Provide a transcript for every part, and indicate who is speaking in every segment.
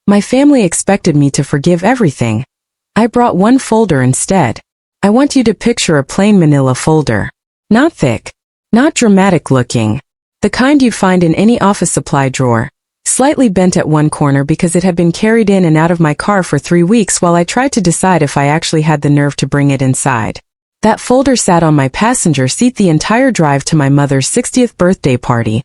Speaker 1: My family expected me to forgive everything. I brought one folder instead. I want you to picture a plain manila folder. Not thick. Not dramatic looking. The kind you'd find in any office supply drawer. Slightly bent at one corner because it had been carried in and out of my car for 3 weeks while I tried to decide if I actually had the nerve to bring it inside. That folder sat on my passenger seat the entire drive to my mother's 60th birthday party.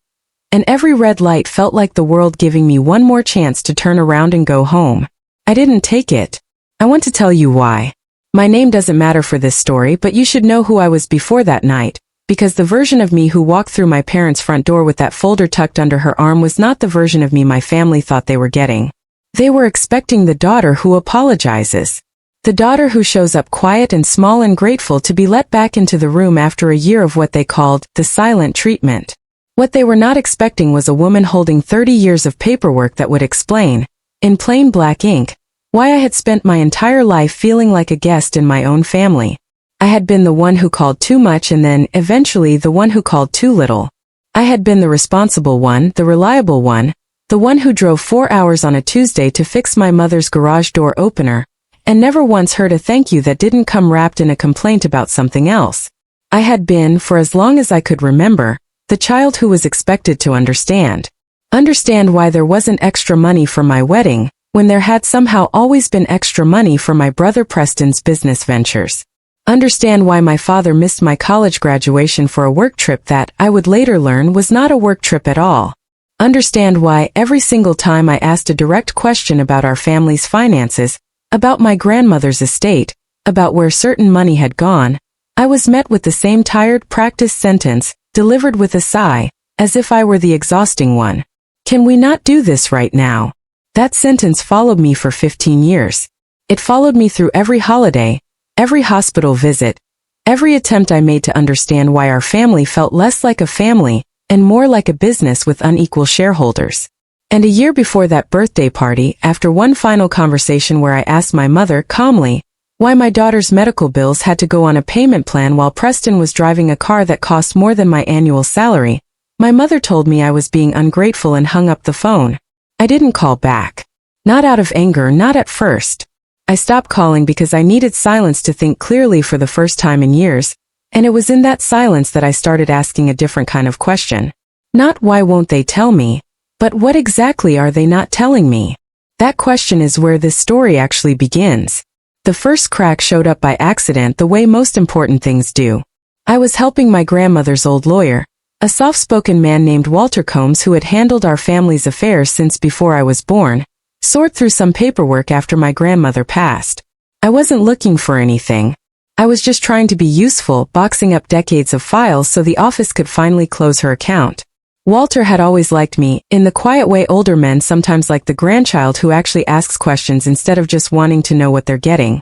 Speaker 1: And every red light felt like the world giving me one more chance to turn around and go home. I didn't take it. I want to tell you why. My name doesn't matter for this story, but you should know who I was before that night, because the version of me who walked through my parents' front door with that folder tucked under her arm was not the version of me my family thought they were getting. They were expecting the daughter who apologizes. The daughter who shows up quiet and small and grateful to be let back into the room after a year of what they called the silent treatment. What they were not expecting was a woman holding 30 years of paperwork that would explain, in plain black ink, why I had spent my entire life feeling like a guest in my own family. I had been the one who called too much and then, eventually, the one who called too little. I had been the responsible one, the reliable one, the one who drove 4 hours on a Tuesday to fix my mother's garage door opener, and never once heard a thank you that didn't come wrapped in a complaint about something else. I had been, for as long as I could remember, the child who was expected to understand. Understand why there wasn't extra money for my wedding, when there had somehow always been extra money for my brother Preston's business ventures. Understand why my father missed my college graduation for a work trip that, I would later learn, was not a work trip at all. Understand why every single time I asked a direct question about our family's finances, about my grandmother's estate, about where certain money had gone, I was met with the same tired, practiced sentence, delivered with a sigh, as if I were the exhausting one. Can we not do this right now? That sentence followed me for 15 years. It followed me through every holiday, every hospital visit, every attempt I made to understand why our family felt less like a family and more like a business with unequal shareholders. And a year before that birthday party, after one final conversation where I asked my mother, calmly, why my daughter's medical bills had to go on a payment plan while Preston was driving a car that cost more than my annual salary, my mother told me I was being ungrateful and hung up the phone. I didn't call back. Not out of anger, not at first. I stopped calling because I needed silence to think clearly for the first time in years, and it was in that silence that I started asking a different kind of question. Not why won't they tell me, but what exactly are they not telling me? That question is where this story actually begins. The first crack showed up by accident the way most important things do. I was helping my grandmother's old lawyer, a soft-spoken man named Walter Combs who had handled our family's affairs since before I was born, sort through some paperwork after my grandmother passed. I wasn't looking for anything. I was just trying to be useful, boxing up decades of files so the office could finally close her account. Walter had always liked me, in the quiet way older men sometimes like the grandchild who actually asks questions instead of just wanting to know what they're getting.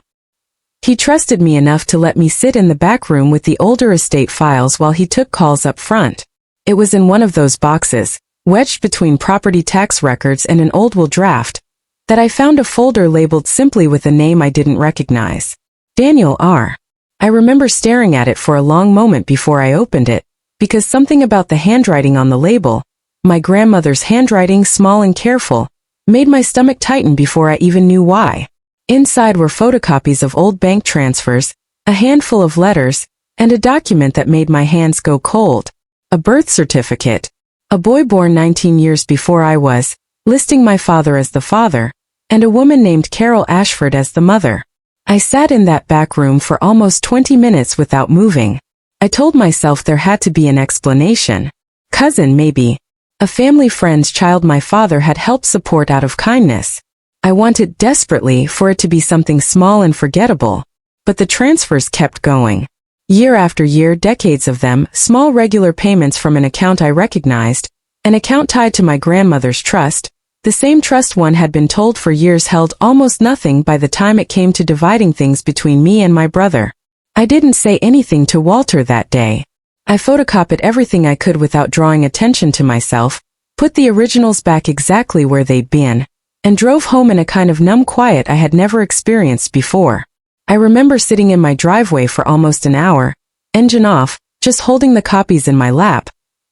Speaker 1: He trusted me enough to let me sit in the back room with the older estate files while he took calls up front. It was in one of those boxes, wedged between property tax records and an old will draft, that I found a folder labeled simply with a name I didn't recognize. Daniel R. I remember staring at it for a long moment before I opened it, because something about the handwriting on the label, my grandmother's handwriting small and careful, made my stomach tighten before I even knew why. Inside were photocopies of old bank transfers, a handful of letters, and a document that made my hands go cold. A birth certificate. A boy born 19 years before I was, listing my father as the father, and a woman named Carol Ashford as the mother. I sat in that back room for almost 20 minutes without moving. I told myself there had to be an explanation. Cousin, maybe. A family friend's child my father had helped support out of kindness. I wanted desperately for it to be something small and forgettable. But the transfers kept going. Year after year, decades of them, small regular payments from an account I recognized, an account tied to my grandmother's trust, the same trust one had been told for years held almost nothing by the time it came to dividing things between me and my brother. I didn't say anything to Walter that day. I photocopied everything I could without drawing attention to myself, put the originals back exactly where they'd been, and drove home in a kind of numb quiet I had never experienced before. I remember sitting in my driveway for almost an hour, engine off, just holding the copies in my lap,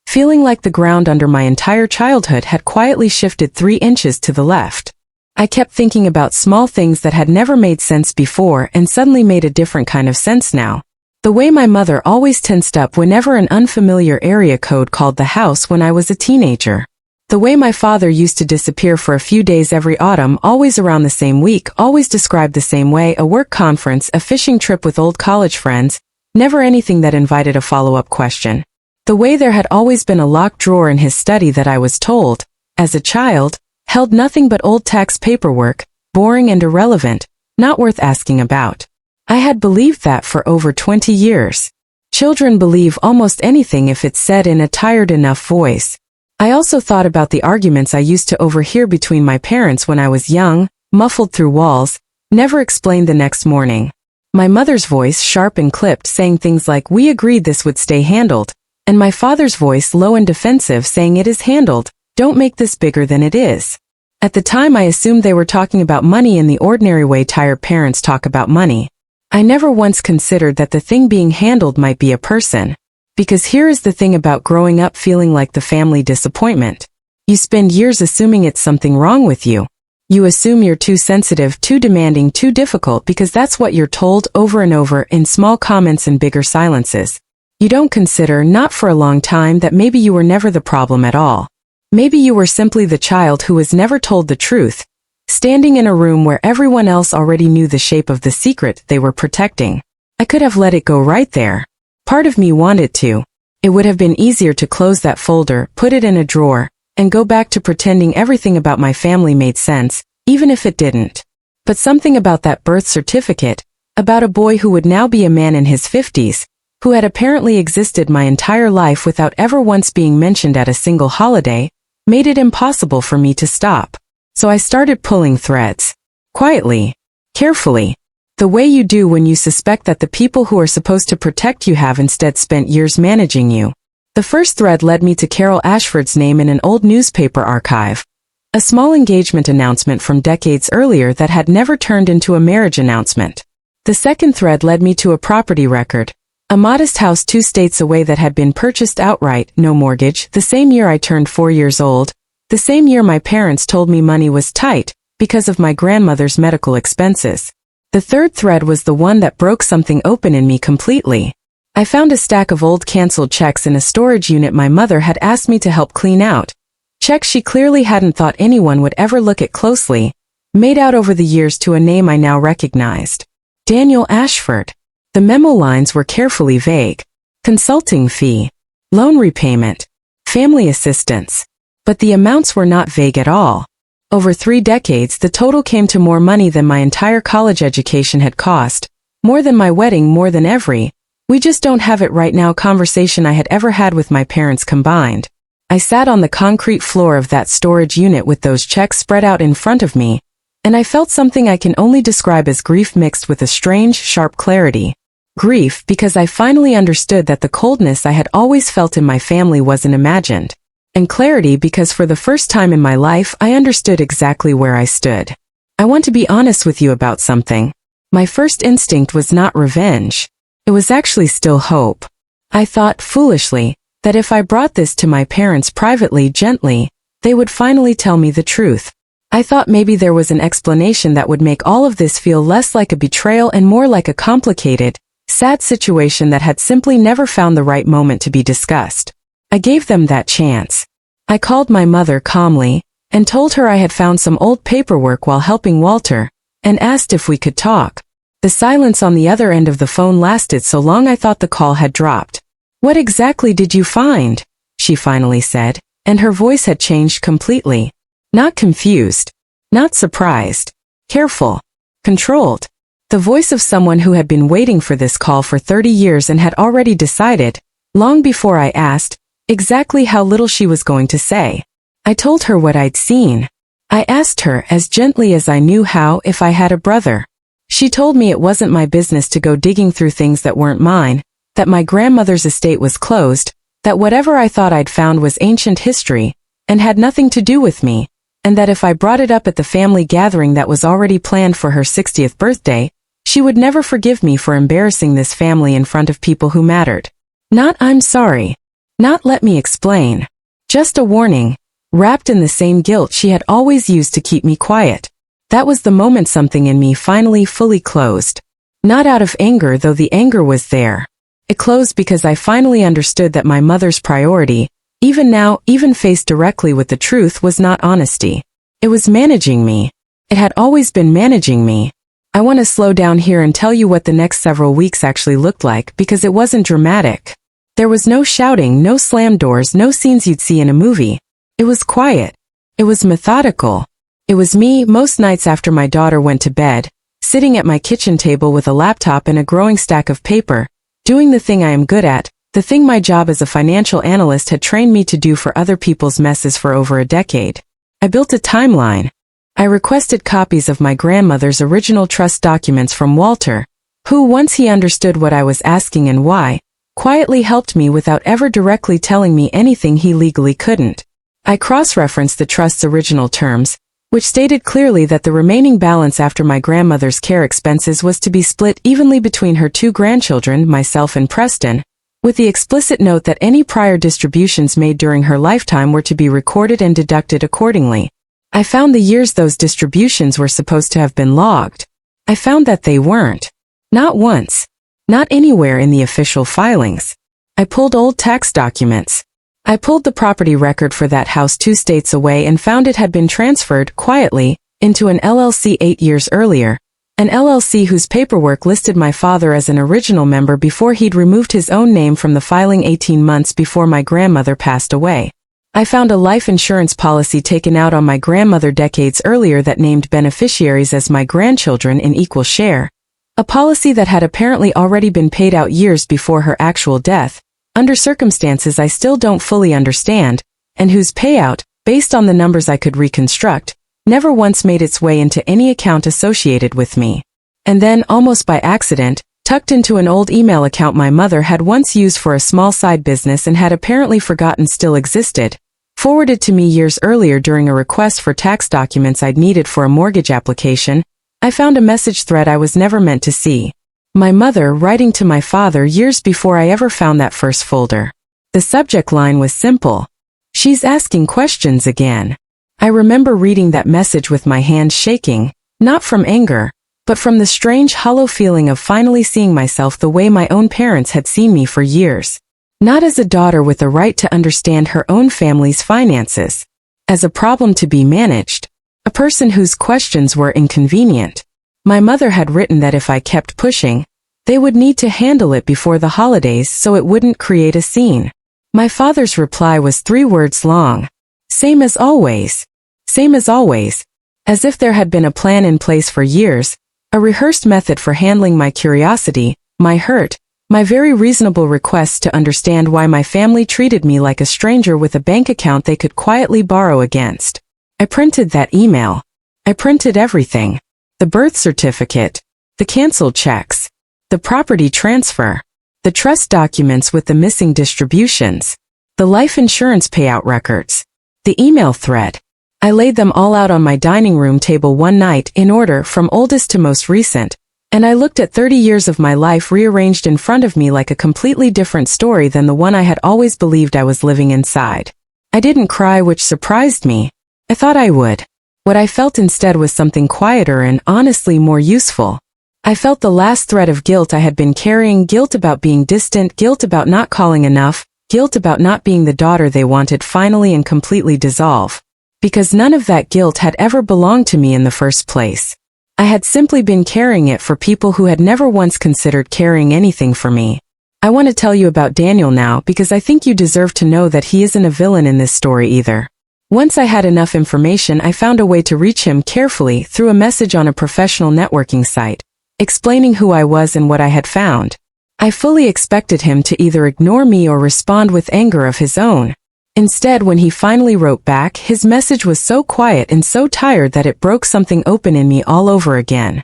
Speaker 1: feeling like the ground under my entire childhood had quietly shifted 3 inches to the left. I kept thinking about small things that had never made sense before and suddenly made a different kind of sense now. The way my mother always tensed up whenever an unfamiliar area code called the house when I was a teenager. The way my father used to disappear for a few days every autumn, always around the same week, always described the same way: a work conference, a fishing trip with old college friends, never anything that invited a follow-up question. The way there had always been a locked drawer in his study that I was told, as a child, held nothing but old tax paperwork, boring and irrelevant, not worth asking about. I had believed that for over 20 years. Children believe almost anything if it's said in a tired enough voice. I also thought about the arguments I used to overhear between my parents when I was young, muffled through walls, never explained the next morning. My mother's voice, sharp and clipped, saying things like, "We agreed this would stay handled," and my father's voice, low and defensive, saying, "It is handled, don't make this bigger than it is." At the time I assumed they were talking about money in the ordinary way tired parents talk about money. I never once considered that the thing being handled might be a person. Because here is the thing about growing up feeling like the family disappointment. You spend years assuming it's something wrong with you. You assume you're too sensitive, too demanding, too difficult because that's what you're told over and over in small comments and bigger silences. You don't consider, not for a long time, that maybe you were never the problem at all. Maybe you were simply the child who was never told the truth, standing in a room where everyone else already knew the shape of the secret they were protecting. I could have let it go right there. Part of me wanted to. It would have been easier to close that folder, put it in a drawer, and go back to pretending everything about my family made sense, even if it didn't. But something about that birth certificate, about a boy who would now be a man in his 50s, who had apparently existed my entire life without ever once being mentioned at a single holiday, made it impossible for me to stop. So I started pulling threads. Quietly. Carefully. The way you do when you suspect that the people who are supposed to protect you have instead spent years managing you. The first thread led me to Carol Ashford's name in an old newspaper archive. A small engagement announcement from decades earlier that had never turned into a marriage announcement. The second thread led me to a property record. A modest house 2 states away that had been purchased outright, no mortgage, the same year I turned 4 years old, the same year my parents told me money was tight because of my grandmother's medical expenses. The third thread was the one that broke something open in me completely. I found a stack of old canceled checks in a storage unit my mother had asked me to help clean out. Checks she clearly hadn't thought anyone would ever look at closely, made out over the years to a name I now recognized. Daniel Ashford. The memo lines were carefully vague. Consulting fee. Loan repayment. Family assistance. But the amounts were not vague at all. Over 3 decades, the total came to more money than my entire college education had cost, more than my wedding, more than every, "we just don't have it right now" conversation I had ever had with my parents combined. I sat on the concrete floor of that storage unit with those checks spread out in front of me, and I felt something I can only describe as grief mixed with a strange, sharp clarity. Grief because I finally understood that the coldness I had always felt in my family wasn't imagined. And clarity because for the first time in my life I understood exactly where I stood. I want to be honest with you about something. My first instinct was not revenge. It was actually still hope. I thought, foolishly, that if I brought this to my parents privately, gently, they would finally tell me the truth. I thought maybe there was an explanation that would make all of this feel less like a betrayal and more like a complicated, sad situation that had simply never found the right moment to be discussed. I gave them that chance. I called my mother calmly, and told her I had found some old paperwork while helping Walter, and asked if we could talk. The silence on the other end of the phone lasted so long I thought the call had dropped. "What exactly did you find?" she finally said, and her voice had changed completely. Not confused. Not surprised. Careful. Controlled. The voice of someone who had been waiting for this call for 30 years and had already decided, long before I asked, exactly how little she was going to say. I told her what I'd seen. I asked her, as gently as I knew how, if I had a brother. She told me it wasn't my business to go digging through things that weren't mine, that my grandmother's estate was closed, that whatever I thought I'd found was ancient history, and had nothing to do with me, and that if I brought it up at the family gathering that was already planned for her 60th birthday, she would never forgive me for embarrassing this family in front of people who mattered. Not "I'm sorry." Not "let me explain." Just a warning, wrapped in the same guilt she had always used to keep me quiet. That was the moment something in me finally fully closed. Not out of anger, though the anger was there. It closed because I finally understood that my mother's priority, even now, even faced directly with the truth, was not honesty. It was managing me. It had always been managing me. I want to slow down here and tell you what the next several weeks actually looked like, because it wasn't dramatic. There was no shouting, no slammed doors, no scenes you'd see in a movie. It was quiet. It was methodical. It was me, most nights after my daughter went to bed, sitting at my kitchen table with a laptop and a growing stack of paper, doing the thing I am good at, the thing my job as a financial analyst had trained me to do for other people's messes for over a decade. I built a timeline. I requested copies of my grandmother's original trust documents from Walter, who, once he understood what I was asking and why, quietly helped me without ever directly telling me anything he legally couldn't. I cross-referenced the trust's original terms, which stated clearly that the remaining balance after my grandmother's care expenses was to be split evenly between her two grandchildren, myself and Preston, with the explicit note that any prior distributions made during her lifetime were to be recorded and deducted accordingly. I found the years those distributions were supposed to have been logged. I found that they weren't. Not once. Not anywhere in the official filings. I pulled old tax documents. I pulled the property record for that house 2 states away and found it had been transferred, quietly, into an LLC 8 years earlier, an LLC whose paperwork listed my father as an original member before he'd removed his own name from the filing 18 months before my grandmother passed away. I found a life insurance policy taken out on my grandmother decades earlier that named beneficiaries as my grandchildren in equal share, a policy that had apparently already been paid out years before her actual death, under circumstances I still don't fully understand, and whose payout, based on the numbers I could reconstruct, never once made its way into any account associated with me. And then, almost by accident, tucked into an old email account my mother had once used for a small side business and had apparently forgotten still existed, forwarded to me years earlier during a request for tax documents I'd needed for a mortgage application, I found a message thread I was never meant to see. My mother writing to my father years before I ever found that first folder. The subject line was simple. She's asking questions again. I remember reading that message with my hands shaking, not from anger, but from the strange hollow feeling of finally seeing myself the way my own parents had seen me for years. Not as a daughter with a right to understand her own family's finances. As a problem to be managed. A person whose questions were inconvenient. My mother had written that if I kept pushing, they would need to handle it before the holidays so it wouldn't create a scene. My father's reply was 3 words long. Same as always. Same as always. As if there had been a plan in place for years, a rehearsed method for handling my curiosity, my hurt, my very reasonable requests to understand why my family treated me like a stranger with a bank account they could quietly borrow against. I printed that email. I printed everything. The birth certificate. The canceled checks. The property transfer. The trust documents with the missing distributions. The life insurance payout records. The email thread. I laid them all out on my dining room table one night in order from oldest to most recent, and I looked at 30 years of my life rearranged in front of me like a completely different story than the one I had always believed I was living inside. I didn't cry, which surprised me. I thought I would. What I felt instead was something quieter and honestly more useful. I felt the last thread of guilt I had been carrying, guilt about being distant, guilt about not calling enough, guilt about not being the daughter they wanted, finally and completely dissolve. Because none of that guilt had ever belonged to me in the first place. I had simply been carrying it for people who had never once considered carrying anything for me. I want to tell you about Daniel now because I think you deserve to know that he isn't a villain in this story either. Once I had enough information, I found a way to reach him carefully through a message on a professional networking site, explaining who I was and what I had found. I fully expected him to either ignore me or respond with anger of his own. Instead, when he finally wrote back, his message was so quiet and so tired that it broke something open in me all over again.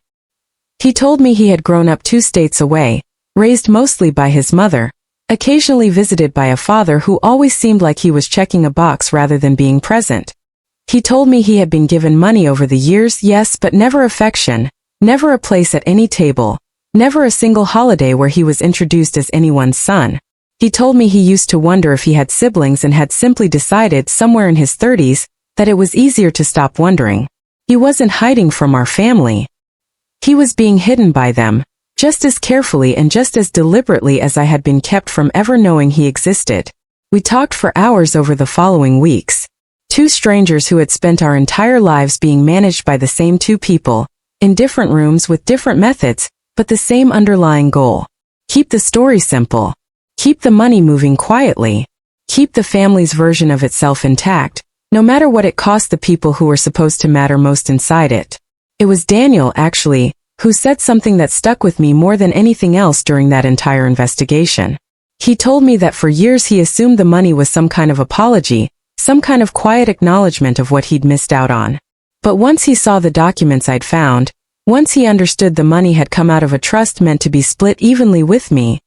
Speaker 1: He told me he had grown up 2 states away, raised mostly by his mother, occasionally visited by a father who always seemed like he was checking a box rather than being present. He told me he had been given money over the years, yes, but never affection, never a place at any table, never a single holiday where he was introduced as anyone's son. He told me he used to wonder if he had siblings and had simply decided somewhere in his 30s that it was easier to stop wondering. He wasn't hiding from our family. He was being hidden by them, just as carefully and just as deliberately as I had been kept from ever knowing he existed. We talked for hours over the following weeks. Two strangers who had spent our entire lives being managed by the same two people, in different rooms with different methods, but the same underlying goal. Keep the story simple. Keep the money moving quietly. Keep the family's version of itself intact, no matter what it cost the people who were supposed to matter most inside it. It was Daniel, actually, who said something that stuck with me more than anything else during that entire investigation. He told me that for years he assumed the money was some kind of apology, some kind of quiet acknowledgement of what he'd missed out on. But once he saw the documents I'd found, once he understood the money had come out of a trust meant to be split evenly with me,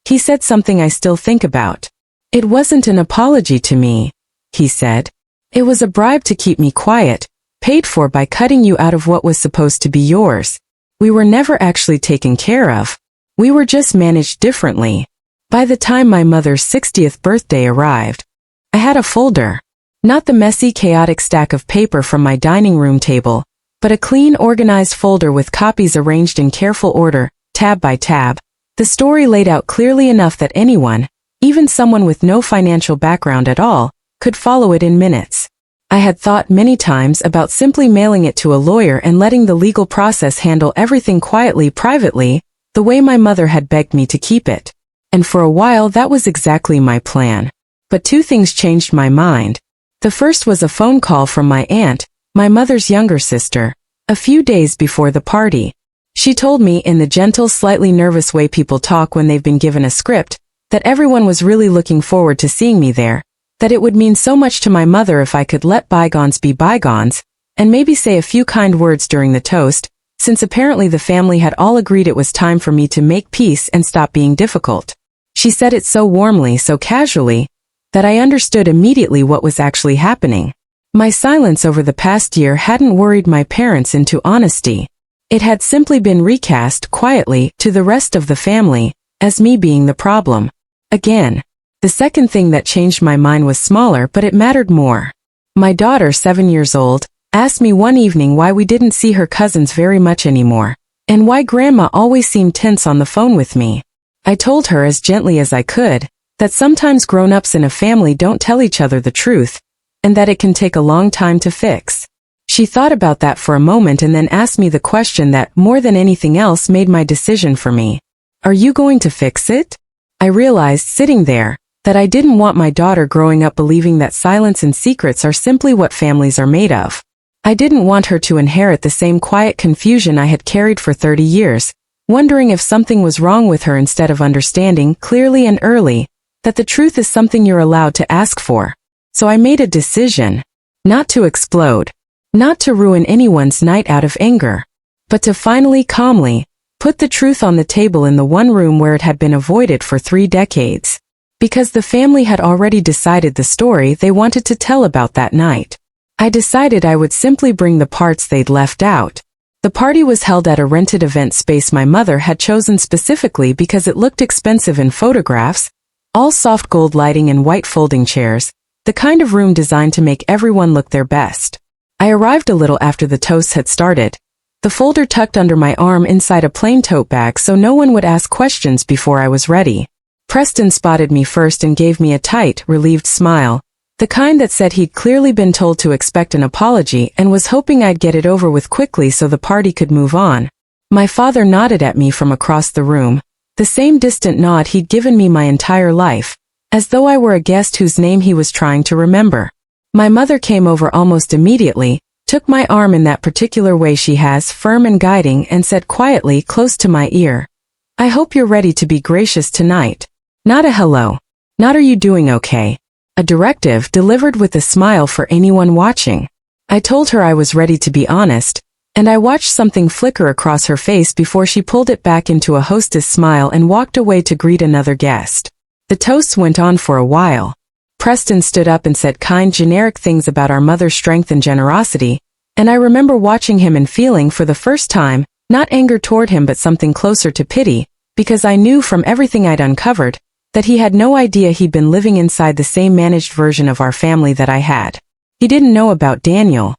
Speaker 1: he said something I still think about. It wasn't an apology to me, he said. It was a bribe to keep me quiet, paid for by cutting you out of what was supposed to be yours. We were never actually taken care of. We were just managed differently. By the time my mother's 60th birthday arrived, I had a folder. Not the messy, chaotic stack of paper from my dining room table, but a clean, organized folder with copies arranged in careful order, tab by tab. The story laid out clearly enough that anyone, even someone with no financial background at all, could follow it in minutes. I had thought many times about simply mailing it to a lawyer and letting the legal process handle everything quietly, privately, the way my mother had begged me to keep it. And for a while that was exactly my plan. But two things changed my mind. The first was a phone call from my aunt, my mother's younger sister, a few days before the party. She told me, in the gentle, slightly nervous way people talk when they've been given a script, that everyone was really looking forward to seeing me there, that it would mean so much to my mother if I could let bygones be bygones, and maybe say a few kind words during the toast, since apparently the family had all agreed it was time for me to make peace and stop being difficult. She said it so warmly, so casually, that I understood immediately what was actually happening. My silence over the past year hadn't worried my parents into honesty. It had simply been recast quietly to the rest of the family, as me being the problem. Again. The second thing that changed my mind was smaller, but it mattered more. My daughter, 7 years old, asked me one evening why we didn't see her cousins very much anymore, and why Grandma always seemed tense on the phone with me. I told her as gently as I could, that sometimes grown-ups in a family don't tell each other the truth, and that it can take a long time to fix. She thought about that for a moment and then asked me the question that, more than anything else, made my decision for me. Are you going to fix it? I realized, sitting there, that I didn't want my daughter growing up believing that silence and secrets are simply what families are made of. I didn't want her to inherit the same quiet confusion I had carried for 30 years, wondering if something was wrong with her instead of understanding, clearly and early, that the truth is something you're allowed to ask for. So I made a decision. Not to explode. Not to ruin anyone's night out of anger. But to finally, calmly, put the truth on the table in the one room where it had been avoided for 3 decades. Because the family had already decided the story they wanted to tell about that night. I decided I would simply bring the parts they'd left out. The party was held at a rented event space my mother had chosen specifically because it looked expensive in photographs, all soft gold lighting and white folding chairs, the kind of room designed to make everyone look their best. I arrived a little after the toast had started, the folder tucked under my arm inside a plain tote bag so no one would ask questions before I was ready. Preston spotted me first and gave me a tight, relieved smile, the kind that said he'd clearly been told to expect an apology and was hoping I'd get it over with quickly so the party could move on. My father nodded at me from across the room, the same distant nod he'd given me my entire life, as though I were a guest whose name he was trying to remember. My mother came over almost immediately, took my arm in that particular way she has, firm and guiding, and said quietly, close to my ear, "I hope you're ready to be gracious tonight." Not a hello. Not "are you doing okay?" A directive delivered with a smile for anyone watching. I told her I was ready to be honest, and I watched something flicker across her face before she pulled it back into a hostess smile and walked away to greet another guest. The toasts went on for a while. Preston stood up and said kind, generic things about our mother's strength and generosity, and I remember watching him and feeling for the first time, not anger toward him but something closer to pity, because I knew from everything I'd uncovered, that he had no idea he'd been living inside the same managed version of our family that I had. He didn't know about Daniel.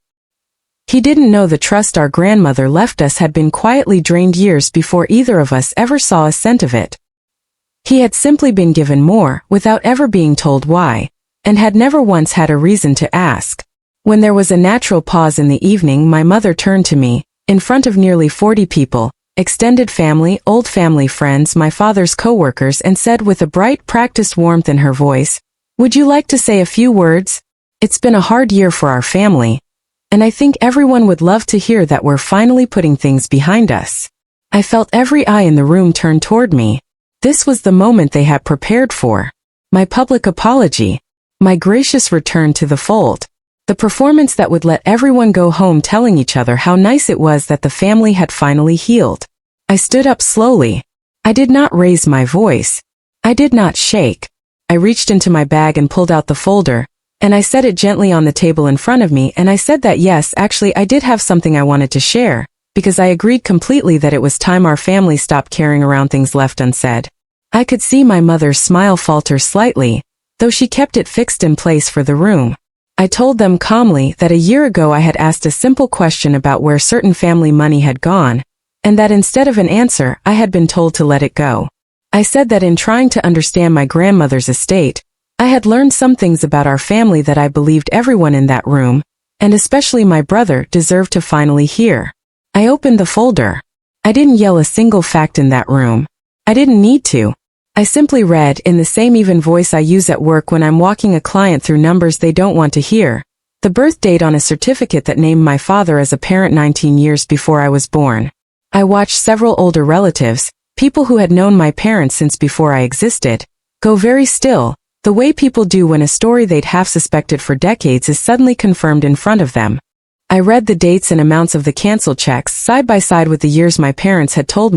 Speaker 1: He didn't know the trust our grandmother left us had been quietly drained years before either of us ever saw a cent of it. He had simply been given more, without ever being told why, and had never once had a reason to ask. When there was a natural pause in the evening, my mother turned to me, in front of nearly 40 people, extended family, old family friends, my father's co-workers, and said with a bright, practiced warmth in her voice, "Would you like to say a few words? It's been a hard year for our family, and I think everyone would love to hear that we're finally putting things behind us." I felt every eye in the room turn toward me. This was the moment they had prepared for. My public apology. My gracious return to the fold. The performance that would let everyone go home telling each other how nice it was that the family had finally healed. I stood up slowly. I did not raise my voice. I did not shake. I reached into my bag and pulled out the folder, and I set it gently on the table in front of me, and I said that yes, actually I did have something I wanted to share, because I agreed completely that it was time our family stopped carrying around things left unsaid. I could see my mother's smile falter slightly, though she kept it fixed in place for the room. I told them calmly that a year ago I had asked a simple question about where certain family money had gone, and that instead of an answer, I had been told to let it go. I said that in trying to understand my grandmother's estate, I had learned some things about our family that I believed everyone in that room, and especially my brother, deserved to finally hear. I opened the folder. I didn't yell a single fact in that room. I didn't need to. I simply read, in the same even voice I use at work when I'm walking a client through numbers they don't want to hear, the birth date on a certificate that named my father as a parent 19 years before I was born. I watched several older relatives, people who had known my parents since before I existed, go very still, the way people do when a story they'd half suspected for decades is suddenly confirmed in front of them. I read the dates and amounts of the canceled checks side by side with the years my parents had told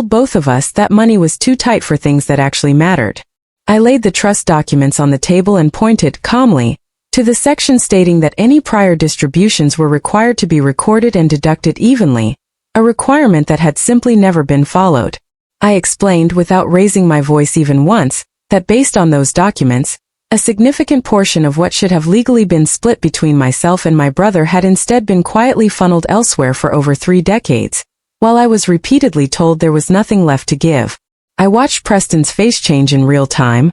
Speaker 1: both of us that money was too tight for things that actually mattered. I laid the trust documents on the table and pointed, calmly, to the section stating that any prior distributions were required to be recorded and deducted evenly, a requirement that had simply never been followed. I explained, without raising my voice even once, that based on those documents, a significant portion of what should have legally been split between myself and my brother had instead been quietly funneled elsewhere for over 3 decades, while I was repeatedly told there was nothing left to give. I watched Preston's face change in real time,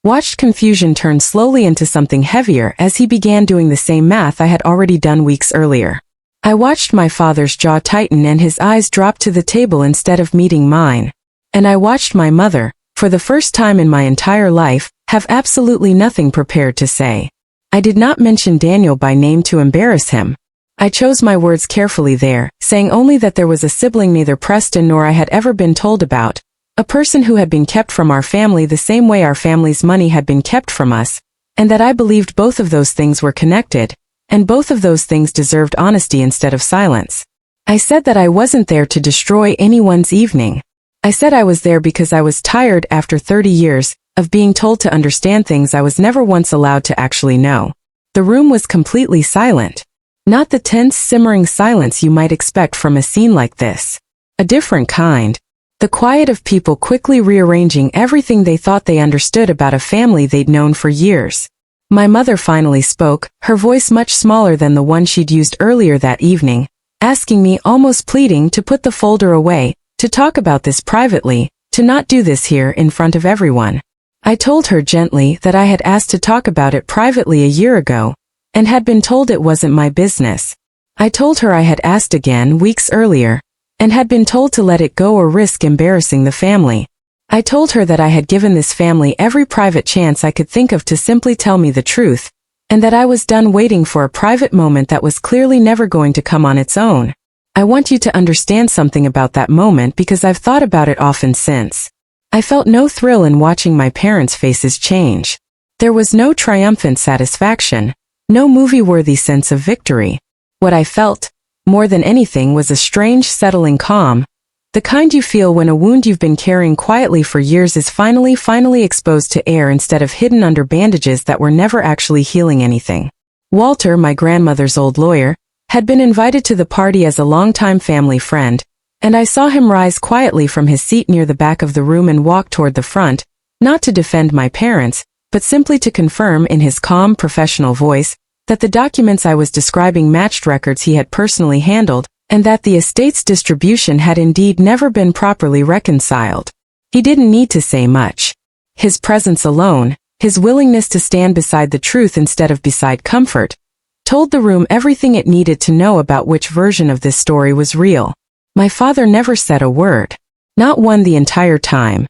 Speaker 1: watched confusion turn slowly into something heavier as he began doing the same math I had already done weeks earlier. I watched my father's jaw tighten and his eyes drop to the table instead of meeting mine. And I watched my mother, for the first time in my entire life, have absolutely nothing prepared to say. I did not mention Daniel by name to embarrass him. I chose my words carefully there, saying only that there was a sibling neither Preston nor I had ever been told about, a person who had been kept from our family the same way our family's money had been kept from us, and that I believed both of those things were connected, and both of those things deserved honesty instead of silence. I said that I wasn't there to destroy anyone's evening. I said I was there because I was tired after 30 years, of being told to understand things I was never once allowed to actually know. The room was completely silent. Not the tense, simmering silence you might expect from a scene like this. A different kind. The quiet of people quickly rearranging everything they thought they understood about a family they'd known for years. My mother finally spoke, her voice much smaller than the one she'd used earlier that evening, asking me, almost pleading, to put the folder away, to talk about this privately, to not do this here in front of everyone. I told her gently that I had asked to talk about it privately a year ago, and had been told it wasn't my business. I told her I had asked again weeks earlier, and had been told to let it go or risk embarrassing the family. I told her that I had given this family every private chance I could think of to simply tell me the truth, and that I was done waiting for a private moment that was clearly never going to come on its own. I want you to understand something about that moment because I've thought about it often since. I felt no thrill in watching my parents' faces change. There was no triumphant satisfaction, no movie-worthy sense of victory. What I felt, more than anything, was a strange, settling calm, the kind you feel when a wound you've been carrying quietly for years is finally exposed to air instead of hidden under bandages that were never actually healing anything. Walter, my grandmother's old lawyer, had been invited to the party as a longtime family friend, and I saw him rise quietly from his seat near the back of the room and walk toward the front, not to defend my parents, but simply to confirm in his calm, professional voice that the documents I was describing matched records he had personally handled, and that the estate's distribution had indeed never been properly reconciled. He didn't need to say much. His presence alone, his willingness to stand beside the truth instead of beside comfort, told the room everything it needed to know about which version of this story was real. My father never said a word. Not one the entire time.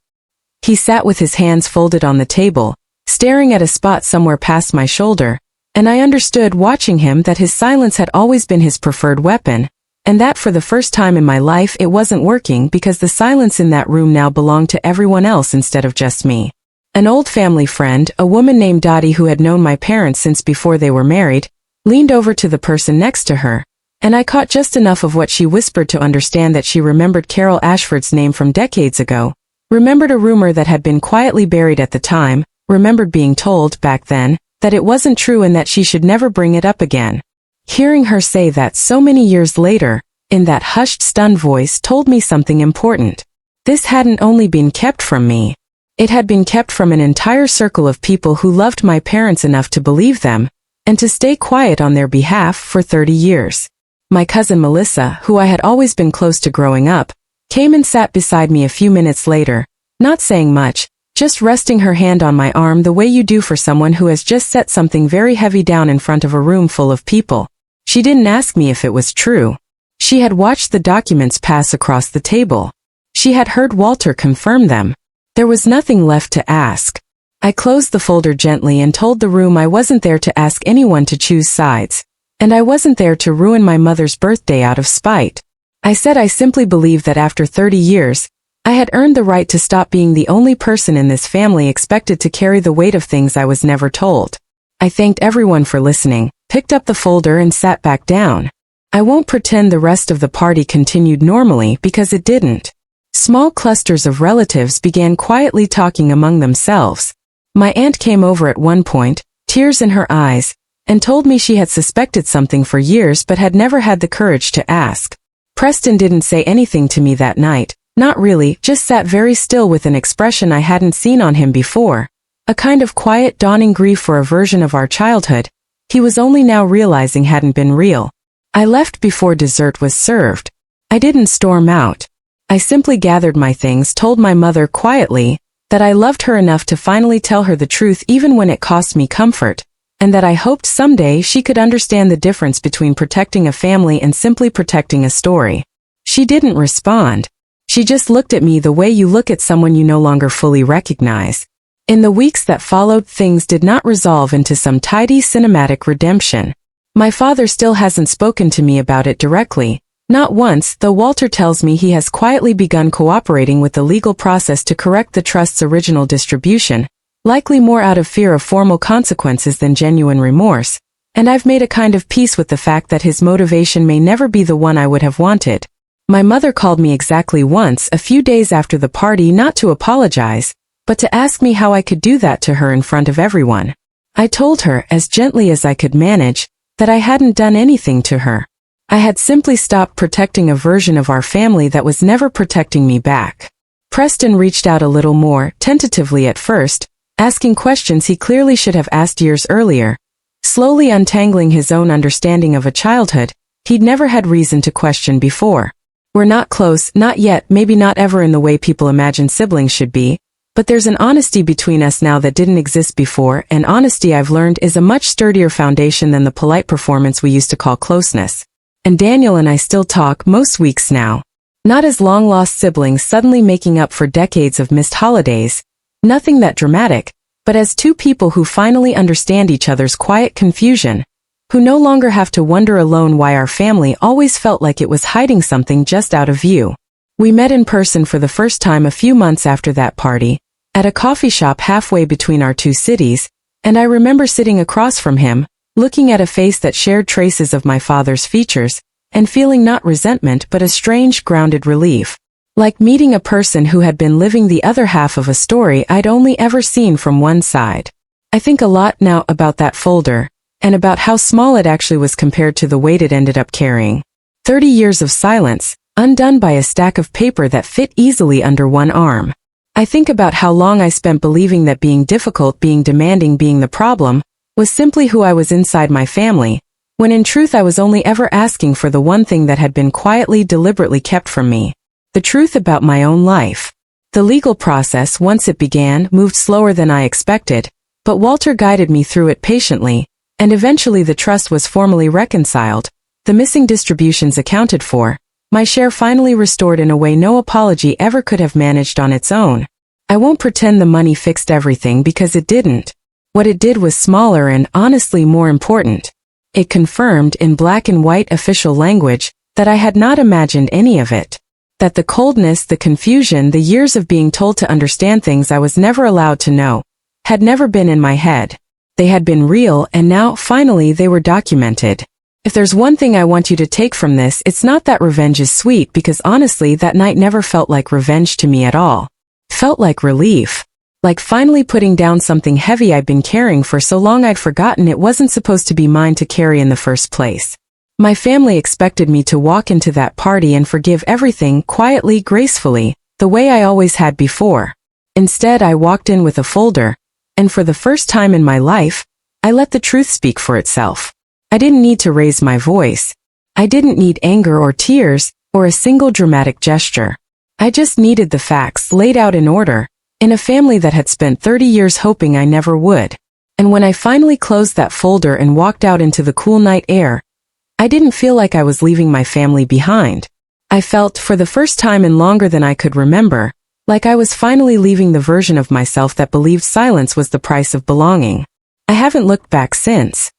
Speaker 1: He sat with his hands folded on the table, staring at a spot somewhere past my shoulder, and I understood watching him that his silence had always been his preferred weapon, and that for the first time in my life it wasn't working because the silence in that room now belonged to everyone else instead of just me. An old family friend, a woman named Dottie who had known my parents since before they were married, leaned over to the person next to her, and I caught just enough of what she whispered to understand that she remembered Carol Ashford's name from decades ago, remembered a rumor that had been quietly buried at the time, remembered being told, back then, that it wasn't true and that she should never bring it up again. Hearing her say that so many years later, in that hushed, stunned voice, told me something important. This hadn't only been kept from me. It had been kept from an entire circle of people who loved my parents enough to believe them, and to stay quiet on their behalf for 30 years. My cousin Melissa, who I had always been close to growing up, came and sat beside me a few minutes later, not saying much, just resting her hand on my arm the way you do for someone who has just set something very heavy down in front of a room full of people. She didn't ask me if it was true. She had watched the documents pass across the table. She had heard Walter confirm them. There was nothing left to ask. I closed the folder gently and told the room I wasn't there to ask anyone to choose sides, and I wasn't there to ruin my mother's birthday out of spite. I said I simply believed that after 30 years, I had earned the right to stop being the only person in this family expected to carry the weight of things I was never told. I thanked everyone for listening, picked up the folder and sat back down. I won't pretend the rest of the party continued normally because it didn't. Small clusters of relatives began quietly talking among themselves. My aunt came over at one point, tears in her eyes, and told me she had suspected something for years but had never had the courage to ask. Preston didn't say anything to me that night, not really, just sat very still with an expression I hadn't seen on him before, a kind of quiet dawning grief for a version of our childhood he was only now realizing hadn't been real. I left before dessert was served. I didn't storm out. I simply gathered my things, told my mother quietly that I loved her enough to finally tell her the truth even when it cost me comfort, and that I hoped someday she could understand the difference between protecting a family and simply protecting a story. She didn't respond. She just looked at me the way you look at someone you no longer fully recognize. In the weeks that followed, things did not resolve into some tidy cinematic redemption. My father still hasn't spoken to me about it directly. Not once, though Walter tells me he has quietly begun cooperating with the legal process to correct the trust's original distribution, likely more out of fear of formal consequences than genuine remorse, and I've made a kind of peace with the fact that his motivation may never be the one I would have wanted. My mother called me exactly once, a few days after the party, not to apologize, but to ask me how I could do that to her in front of everyone. I told her, as gently as I could manage, that I hadn't done anything to her. I had simply stopped protecting a version of our family that was never protecting me back. Preston reached out a little more, tentatively at first, asking questions he clearly should have asked years earlier, slowly untangling his own understanding of a childhood he'd never had reason to question before. We're not close, not yet, maybe not ever in the way people imagine siblings should be, but there's an honesty between us now that didn't exist before, and honesty, I've learned, is a much sturdier foundation than the polite performance we used to call closeness. And Daniel and I still talk most weeks now. Not as long-lost siblings suddenly making up for decades of missed holidays, nothing that dramatic, but as two people who finally understand each other's quiet confusion, who no longer have to wonder alone why our family always felt like it was hiding something just out of view. We met in person for the first time a few months after that party, at a coffee shop halfway between our two cities, and I remember sitting across from him, looking at a face that shared traces of my father's features, and feeling not resentment but a strange, grounded relief. Like meeting a person who had been living the other half of a story I'd only ever seen from one side. I think a lot now about that folder, and about how small it actually was compared to the weight it ended up carrying. 30 years of silence, undone by a stack of paper that fit easily under one arm. I think about how long I spent believing that being difficult, being demanding, being the problem, was simply who I was inside my family, when in truth I was only ever asking for the one thing that had been quietly, deliberately kept from me. The truth about my own life. The legal process, once it began, moved slower than I expected, but Walter guided me through it patiently, and eventually the trust was formally reconciled, the missing distributions accounted for, my share finally restored in a way no apology ever could have managed on its own. I won't pretend the money fixed everything because it didn't. What it did was smaller and, honestly, more important. It confirmed, in black and white official language, that I had not imagined any of it. That the coldness, the confusion, the years of being told to understand things I was never allowed to know, had never been in my head. They had been real, and now, finally, they were documented. If there's one thing I want you to take from this, it's not that revenge is sweet, because honestly, that night never felt like revenge to me at all. Felt like relief. Like finally putting down something heavy I'd been carrying for so long I'd forgotten it wasn't supposed to be mine to carry in the first place. My family expected me to walk into that party and forgive everything quietly, gracefully, the way I always had before. Instead, I walked in with a folder, and for the first time in my life, I let the truth speak for itself. I didn't need to raise my voice. I didn't need anger or tears, or a single dramatic gesture. I just needed the facts laid out in order, in a family that had spent 30 years hoping I never would. And when I finally closed that folder and walked out into the cool night air, I didn't feel like I was leaving my family behind. I felt, for the first time in longer than I could remember, like I was finally leaving the version of myself that believed silence was the price of belonging. I haven't looked back since.